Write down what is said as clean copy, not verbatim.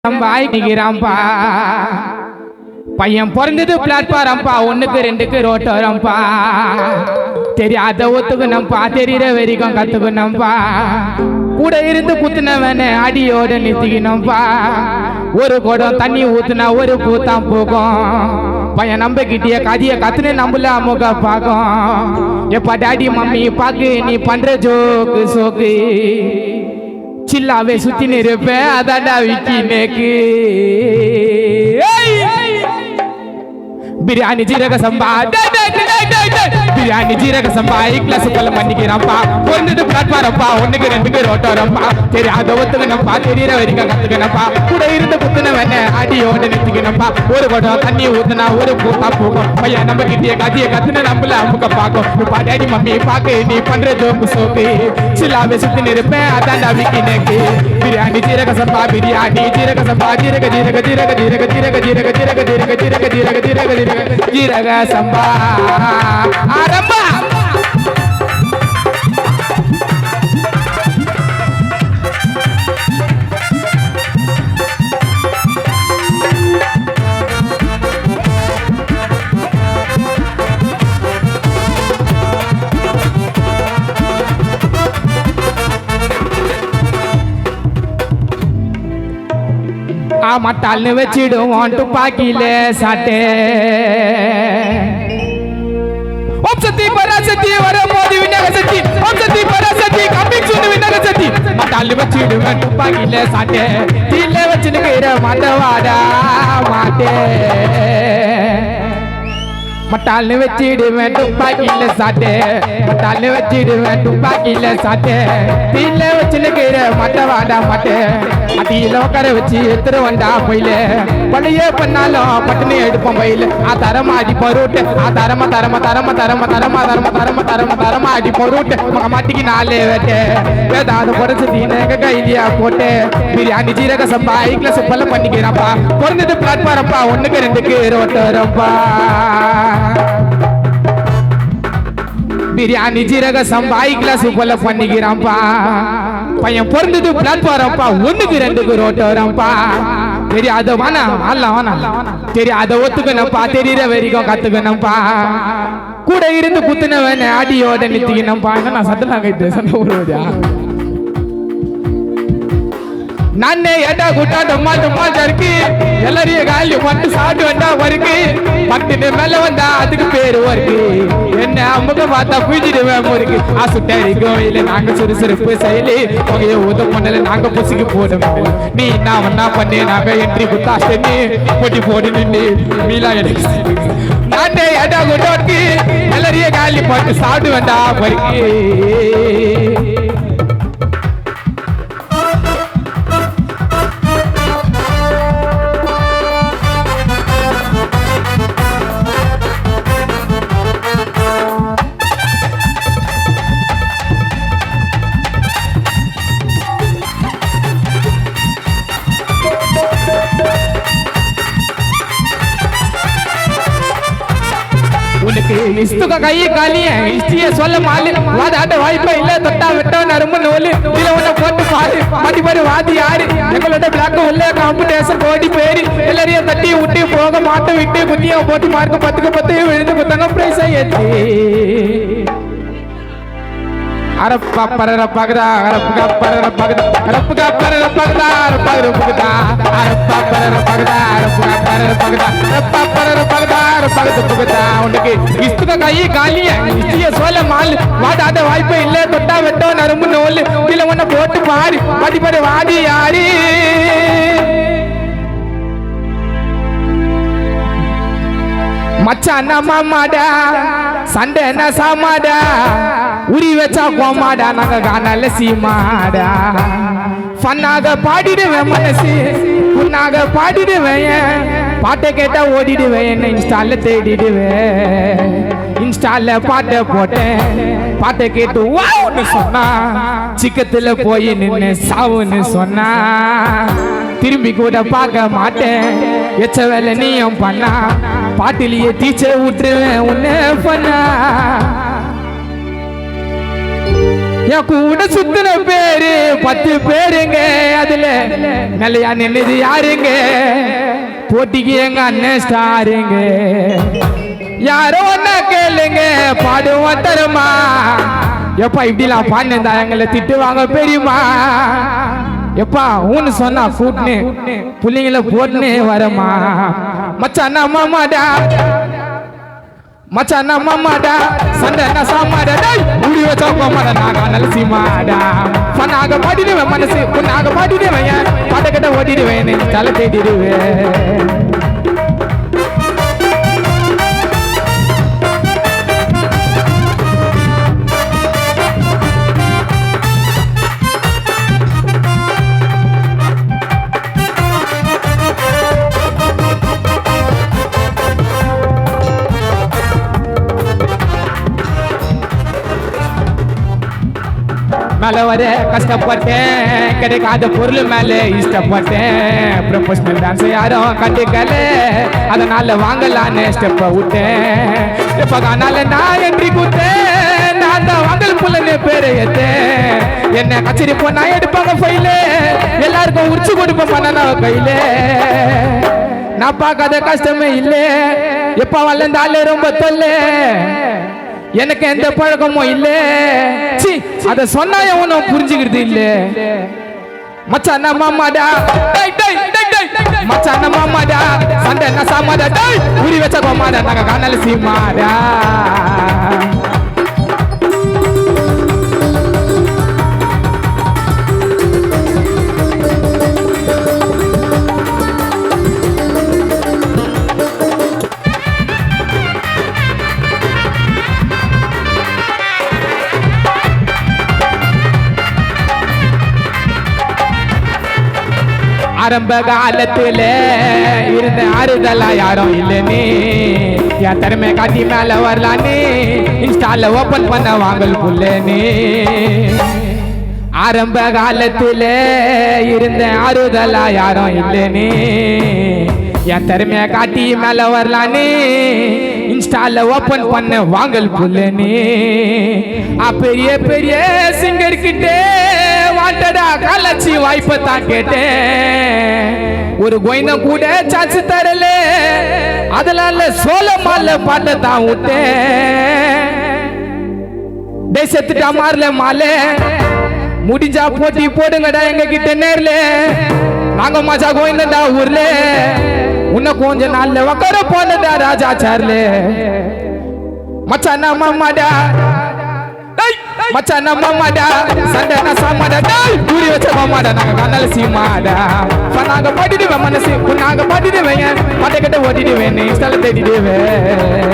சம்பாதிக்கிறான்பா பையன் பிறந்தது பிளாட்பாரம்பா ஒண்ணுக்கு ரெண்டுக்கு ரோட்டோரம்பா தெரியாத ஒத்துக்கணும்பா தெரிகிற வரைக்கும் கத்துக்கணும்பா கூட இருந்து குத்துனவன அடியோட நிறுத்திக்கணும்பா ஒரு குடம் தண்ணி ஊத்துனா ஒரு பூத்தான் போகும் பையன் நம்பக்கிட்டிய கதிய கத்துன்னு நம்மள அமுக பாக்கும் எப்பா டாடி மம்மி பாக்கு நீ பண்ற ஜோக்கு சோக்கு சில்லாவே சுத்தி நிற்பேன் அதாண்டா விக்கி நேக்கு பிரியாணி ஜீரக சம்பா பிரியாணி ஜீரக சம்பா கிளாஸ் பல்ல பண்ணிக்கிறான்பா பொருந்தது பிளாட்பாரம்பா ஒண்ணுக்கு ரெண்டுக்கு ரோட்டோரம்பா தெரியாத ஒத்துக்கணும்பா தெரியற வரைக்கும் கத்துக்கணும்பா கூட இருந்து குத்துனவன அடியோட நிறுத்திக்கணும்பா ஒரு குடம் தண்ணி ஊத்துனா ஒரு பூத்தா போகும் பையன் நம்ம கிட்டிய கதிய கத்துன நம்மள அமுக்க பாக்கும் இப்ப டேடி மம்மி பாக்கு நீ பண்ற ஜோக்கு சோக்கு சில்லாவே சுத்தி நிற்பேன் அதாண்டா விக்கி நேக்கு பிரியாணி ஜீரக சம்பா பிரியாணி ஜீரக சம்பா ஜீரக ஜீரக ஜீரக ஜீரக ஜீரக ஜீரக ஜீரக ஜீரக ஜீரக ஜீரக ஜீரக ஜீரக சம்பா ஆரம்பா மட்டால்னு வச்சிடுவோம் துப்பாக்கியில சாட்டே ஓம் சக்தி பராசக்தி வரும்போது விநாயக சக்தி ஓம் சக்தி பராசக்தி கம்மிங் சூன் விநாயக சக்தி மட்டால்னு வச்சிடுவோம் துப்பாக்கியில சாட்டே தீல வச்சுக்கிற மாட்டவாடா மாட்டே மட்டால்னு வச்சிடுவேன் துப்பாக்கியில சாட்டே மட்டால்னு வச்சிடுவேன் துப்பாக்கியில சாட்டே தீல வச்சுக்கிற மாட்டவாடா மாட்டே அடியில உட்கார வச்சு எடுத்துரு வந்தா போயில பழைய பண்ணாலும் பட்டுனு எடுப்போம் பயில தரமா அடி பொருட்டு தரமா தரமா தரமா தரமா தரமா தரமா தரமா தரமா தரமா அடி பொருட்டு மாட்டிக்கு நாளே வேட்டே ஏதாவது பொறச்சு தீனங்க கைலியா போட்டு பிரியாணி ஜீரக சம்பா கிளாஸ் பல்ல பண்ணிக்கிறாப்பா பொறந்தது பிளாட்பாரம்பா ஒண்ணுக்கு ரெண்டுக்கு ரோட்டோரம்பா பிரியாணி ஜீரக சம்பா கிளாஸ் போல பண்ணிக்கிறான்பா பையன் பிறந்தது பிளாட்பாரம்பா ஒண்ணுக்கு ரெண்டுக்கு ரோட்டோரம்பா தெரியாத வானா வானா தெரியாத ஒத்துக்கணும்பா தெரியுற வரைக்கும் கத்துக்கணும்பா கூட இருந்து குத்துனவன அடியோட நிறுத்திக்கணும்பா நான் சத்தலாம் கைட்டு சண்டை போடுவதா நானே ஏட்டா குட்டா டம்மா டம்மா ஜர்க்கு எல்லாரையும் காலி பட்டு சாப்பிட்டு வந்தா வருக்கு பட்டுன்னு மேல வந்தா அதுக்கு பேரு வருக்கு என்ன அம்முக பார்த்தா புரிஞ்சிடுவேன் முருக்கு சுட்டரிக்கும் இல்ல நாங்க சுறுசுறுப்பு செயலி உங்க உத பண்ணல நாங்க புசிக்கு போடுவோம் நீ நான் ஒன்னா பண்ணி நாங்க என்ட்ரி குத்தாஸ்டனி போட்டி போடு நின்று மீலா எனக்கு நானே ஏட்டா குட்டாக்கு எல்லாரையும் காலி பட்டு சாப்பிட்டு வந்தா வருக்கு இஸ்துக கையை காலிய இஸ்திய சொல்ல மாலி வாதாட்ட வாய்ப்பா இல்ல தொட்டா வெட்ட நரம்பு நோலி இல ஒண்ண போட்டு பாரு மாட்டி பாரு வாதி யாரு எங்களோட பிளாக் உள்ள காம்படிஷன் ஓடி பேரி எல்லாரையும் தட்டி விட்டு போக மாட்ட விட்டு குத்திய போட்டு மார்க் 10க்கு 10 விழுந்து குத்தங்க பிரைஸ் ஏத்தி அரப்பா பரர பகதா அரப்பா பரர பகதா அரப்பா பரர பகதா அரப்பா பகதா அரப்பா பரர பகதா அரப்பா பரர பகதா அரப்பா பரர பகதா அரப்பா பகதா உனக்கு இஸ்துக கையை காலிய இஸ்திய சோல மால் வாடாத வாய்ப்பு இல்ல தொட்டா வெட்டோ நரம்பு நோல் இல்ல ஒண்ண போட்டு பாரு வாடி பாரு வாடி யாரு மச்சான் மாமாடா சண்டை என்ன சாமாடா உரி வச்சா கோமாடா நாங்க காணல சீமாடா ஃபன்னாக பாடிடுவேன் மனசு புண்ணாக பாடிடுவேன் பாட்டை கேட்டா ஓடிடுவேன் என்ன இன்ஸ்டால தேடிடுவேன் இன்ஸ்டால பாட்டை போட்டேன் பாட்டை கேட்டு வாவுன்னு சொன்னா சிக்கத்துல போய் நின்று சாவுன்னு சொன்னா திரும்பி கூட பார்க்க மாட்டேன் எச்ச வேலை நீயும் பண்ணா பாட்டிலேயே டீச்சர் விட்டுருவேன் உன்ன பண்ணா என் கூட சுத்தின பேரு 10 பேருங்க அதுல நல்லையா நின்னது யாருங்க போட்டிக்கு எங்க அண்ணன் ஸ்டாருங்க யாரோ ஒன்னா கேளுங்க பாடுவோம் தருமா எப்பா இப்படிலாம் பாடினா எங்களை திட்டுவாங்க பெரியமா எப்பா ஊன்னு சொன்னா கூட்டுன்னு புள்ளிங்களை போட்டுன்னு வரமா மச்சான் மாமாடா மச்சான் மாமாடா சண்டை சாமாடா உடி வச்சா போமாடா நாங்க நலசிமாடா பண்ணாக பாடிடுவேன் மனசு பொண்ணாக பாடிடுவேன் பாட்டக்கிட்ட ஓடிடுவேன் தலை தேடிடுவேன் மேல வர கஷ்டப்பட்டேன் கிடைக்காத பொருள் மேல இஷ்டப்பட்டேன் ப்ரொஃபஷனல் டான்ஸ் யாரும் கண்டுக்கல அதனால வாங்கலான்னு ஸ்டெப்பை விட்டேன் இப்ப அதனால நான் என்ட்ரி கொடுத்தேன் நான் தான் வாங்கல் புள்ளன்னு பேரை ஏத்தேன் என்ன கச்சேரி போனா எடுப்பாங்க ஃபைலு எல்லாருக்கும் உரிச்சு கொடுப்பேன் பண்ண கையில நான் பார்க்காத கஷ்டமே இல்லை எப்ப வளர்ந்தாலே ரொம்ப தொல்லை எனக்கு எந்த பழக்கமும் இல்ல அத சொன்னா எவனும் புரிஞ்சுக்கிறது இல்ல மச்சான் மாமாடா மச்சான் மாமாடா சண்டை சாமாடா உரி வச்ச கோமாடா நாங்க காணல சீமாடா ஆரம்ப காலத்துல இருந்த ஆறுதலா யாரும் இல்லைன்னு என் திறமை காட்டி மேல வரலான்னு இன்ஸ்டால ஓபன் பண்ண வாங்கல் புள்ளன்னு ஆரம்ப காலத்துல இருந்த ஆறுதலா யாரும் இல்லைன்னு என் திறமைய காட்டி மேல வரலான்னு இன்ஸ்டால ஓபன் பண்ண வாங்கல் புள்ளன்னு பெரிய பெரிய சிங்கர் கிட்டே வாண்டடா கலச்சி வாய்ப்பை தான் கேட்டேன் ஒரு கோயின கூட சான்ஸ் தரல அதனால சோழ மாலை பாட்டை தான் விட்டேன் செத்துட்டா மாறல மாலை முடிஞ்சா போட்டி போடுங்கடா எங்க கிட்ட நேர்ல நாங்க மஜா கோயிந்தா ஊர்ல உன்ன கொஞ்ச நாள்ல உக்கார போனடா ராஜா சார்ல மச்சான் மாமாடா மச்சான் மாமாடா சண்டை சாமாடா ஊரி வச்ச மாமாடா நாங்க கண்ணால சீமாடா நாங்க பாடிடுவேன் மனசு நாங்க பாடிடுவேன் மாட்டை கிட்ட ஓட்டிடுவேன் ஸ்தல தேடிடுவேன்